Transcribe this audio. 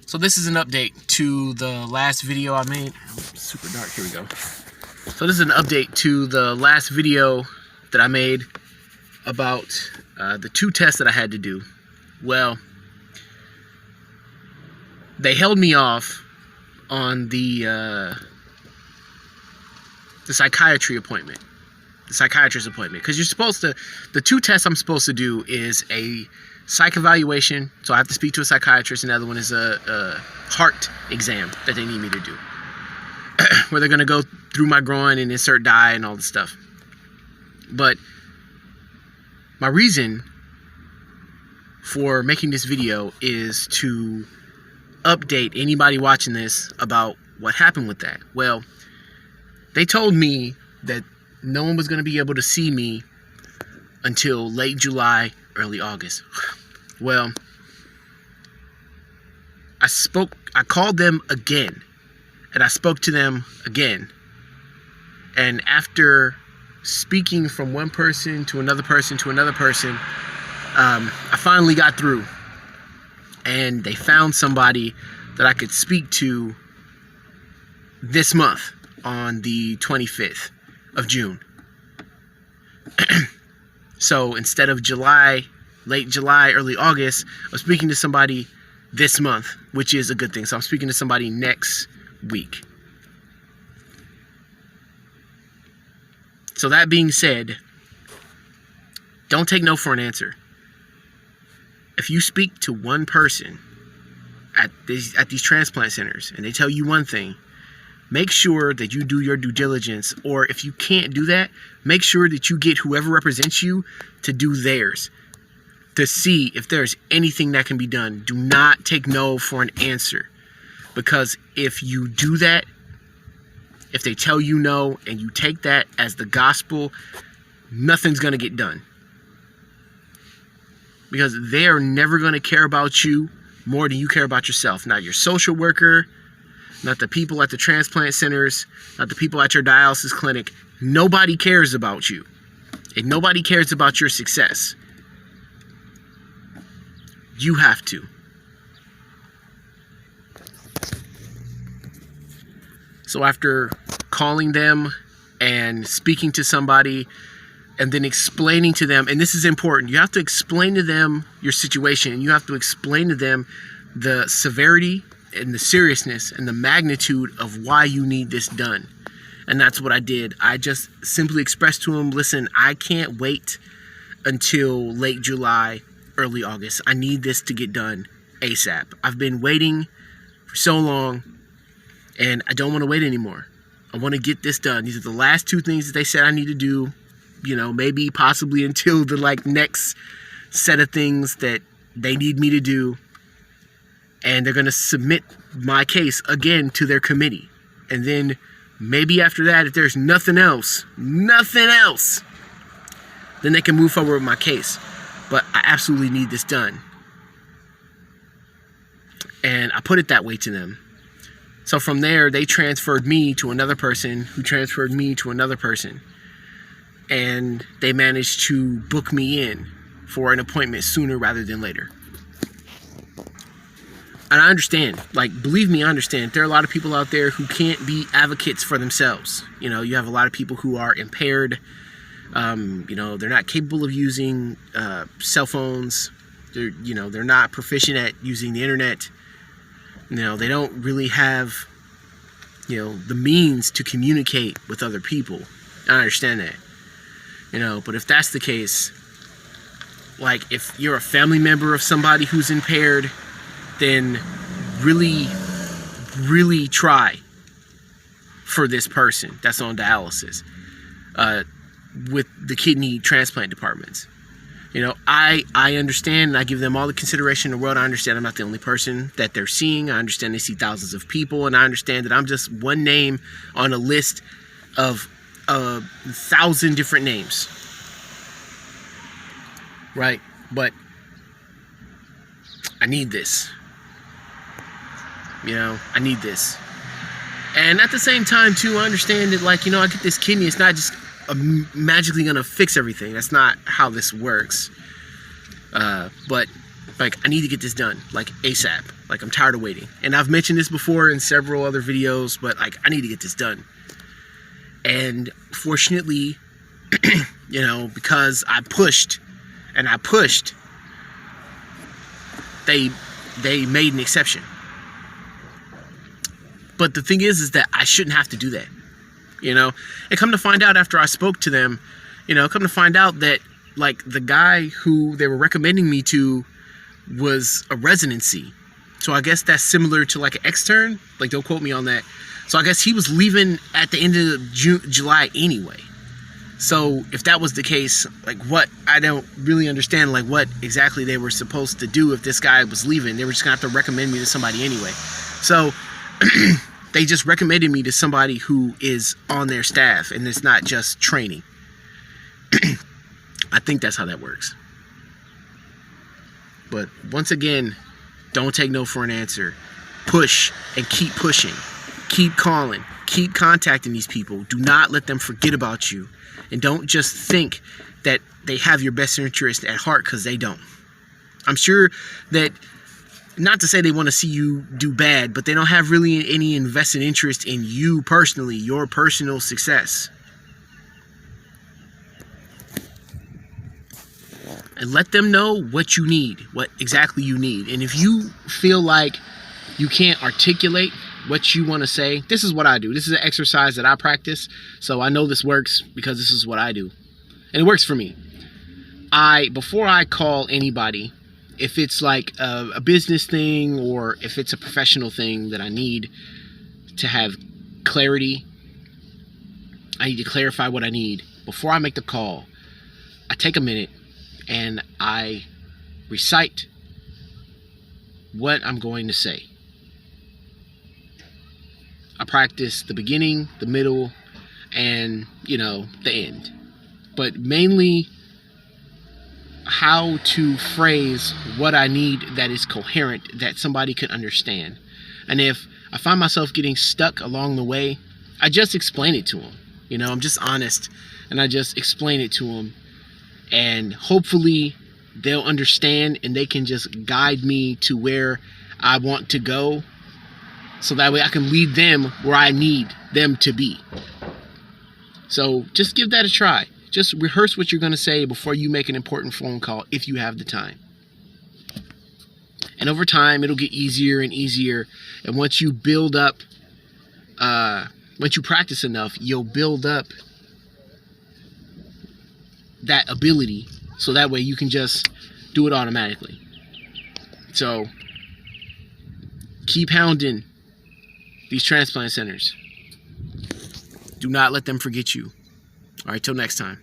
So this is an update to the last video I made. Super dark, here we go. So this is an update to the last video that I made about the 2 tests that I had to do. Well, they held me off on the psychiatry appointment, the psychiatrist appointment, because you're supposed to, the 2 tests I'm supposed to do is a psych evaluation, so I have to speak to a psychiatrist, and the other one is a heart exam that they need me to do, where they're going to go through my groin and insert dye and all this stuff. But my reason for making this video is to update anybody watching this about what happened with that. Well, they told me that no one was going to be able to see me until late July, early August. Well, I called them again, and I spoke to them again. And after speaking from one person to another person to another person, I finally got through. And they found somebody that I could speak to this month on the 25th of June. So instead of July, late July, early August, I'm speaking to somebody this month, which is a good thing. So I'm speaking to somebody next week. So that being said, don't take no for an answer. If you speak to one person at these transplant centers and they tell you one thing, make sure that you do your due diligence, or if you can't do that, make sure that you get whoever represents you to do theirs, to see if there's anything that can be done. Do not take no for an answer, because if you do that, if they tell you no and you take that as the gospel, nothing's going to get done. Because they are never going to care about you more than you care about yourself. Not your social worker, not the people at the transplant centers, not the people at your dialysis clinic. Nobody cares about you. And nobody cares about your success. You have to. So after calling them and speaking to somebody and then explaining to them, and this is important, you have to explain to them your situation, and you have to explain to them the severity and the seriousness and the magnitude of why you need this done. And that's what I did. I just simply expressed to them, listen, I can't wait until late July, early August. I need this to get done ASAP. I've been waiting for so long, and I don't want to wait anymore. I want to get this done. These are the last 2 things that they said I need to do, you know, maybe possibly until the next set of things that they need me to do. And they're going to submit my case again to their committee. And then maybe after that, if there's nothing else, then they can move forward with my case. But I absolutely need this done. And I put it that way to them. So from there, they transferred me to another person who transferred me to another person. And they managed to book me in for an appointment sooner rather than later. And I understand, believe me, I understand. There are a lot of people out there who can't be advocates for themselves. You know, you have a lot of people who are impaired. You know, they're not capable of using cell phones. They're not proficient at using the internet. You know, they don't really have, the means to communicate with other people. I understand that. You know, but if that's the case, if you're a family member of somebody who's impaired, then really, really try for this person that's on dialysis with the kidney transplant departments. You know, I understand, and I give them all the consideration in the world. I understand I'm not the only person that they're seeing. I understand they see thousands of people, and I understand that I'm just one name on a list of 1,000 different names. Right? But I need this. I need this. And at the same time, too, I understand that, I get this kidney. It's not just magically going to fix everything. That's not how this works. But Like, I need to get this done, like ASAP. Like, I'm tired of waiting. And I've mentioned this before in several other videos, but like, I need to get this done. And fortunately, you know, because I pushed and I pushed, they made an exception. But the thing is that I shouldn't have to do that, you know. And come to find out after I spoke to them, you know, come to find out that like the guy who they were recommending me to was a residency. So I guess that's similar to like an extern. Like, don't quote me on that. So I guess he was leaving at the end of July anyway. So if that was the case, like, what, I don't really understand like what exactly they were supposed to do if this guy was leaving. They were just gonna have to recommend me to somebody anyway. So they just recommended me to somebody who is on their staff, and it's not just training. I think that's how that works. But once again, don't take no for an answer. Push and keep pushing. Keep calling. Keep contacting these people. Do not let them forget about you. And don't just think that they have your best interest at heart, because they don't. I'm sure that, not to say they want to see you do bad, but they don't have really any invested interest in you personally, your personal success. And let them know what you need, what exactly you need. And if you feel like you can't articulate what you want to say, this is what I do. This is an exercise that I practice. So I know this works because this is what I do. And it works for me. Before I call anybody, if it's like a business thing or if it's a professional thing that I need to have clarity, I need to clarify what I need. Before I make the call, I take a minute and I recite what I'm going to say. I practice the beginning, the middle, and, you know, the end. But mainly how to phrase what I need that is coherent, that somebody can understand. And if I find myself getting stuck along the way, I just explain it to them. You know, I'm just honest, and I just explain it to them. And hopefully they'll understand, and they can just guide me to where I want to go, so that way I can lead them where I need them to be. So just give that a try. Just rehearse what you're going to say before you make an important phone call, if you have the time. And over time, it'll get easier and easier. And once you build up, once you practice enough, you'll build up that ability, so that way you can just do it automatically. So keep hounding these transplant centers. Do not let them forget you. All right, till next time.